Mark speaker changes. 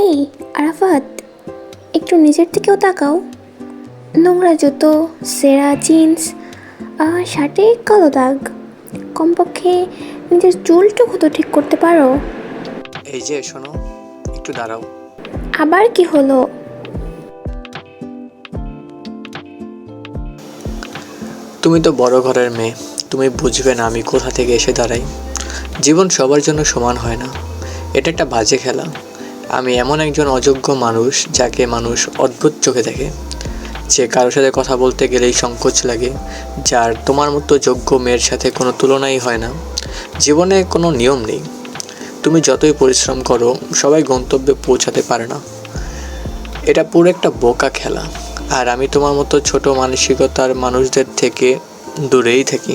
Speaker 1: এই আরাফাত, একটু নিজের দিকেও তাকাও। নোংরা জুতো, ছেঁড়া জিন্স, শার্টে কালো দাগ। কমপক্ষে নিজের চুলটুকু তো ঠিক করতে পারো।
Speaker 2: এই যে শোনো, একটু দাঁড়াও।
Speaker 1: আবার কি হলো?
Speaker 2: তুমি তো বড় ঘরের মেয়ে, তুমি বুঝবে না আমি কোথা থেকে এসে দাঁড়াই। জীবন সবার জন্য সমান হয় না, এটা একটা বাজে খেলা। আমি এমন একজন অযোগ্য মানুষ যাকে মানুষ অদ্ভুত চোখে দেখে, যে কারোর সাথে কথা বলতে গেলেই সংকোচ লাগে, যার তোমার মতো যোগ্য মেয়ের সাথে কোনো তুলনাই হয় না। জীবনে কোনো নিয়ম নেই, তুমি যতই পরিশ্রম করো সবাই গন্তব্যে পৌঁছাতে পারে না। এটা পুরো একটা বোকা খেলা, আর আমি তোমার মতো ছোট মানসিকতার মানুষদের থেকে দূরেই থাকি।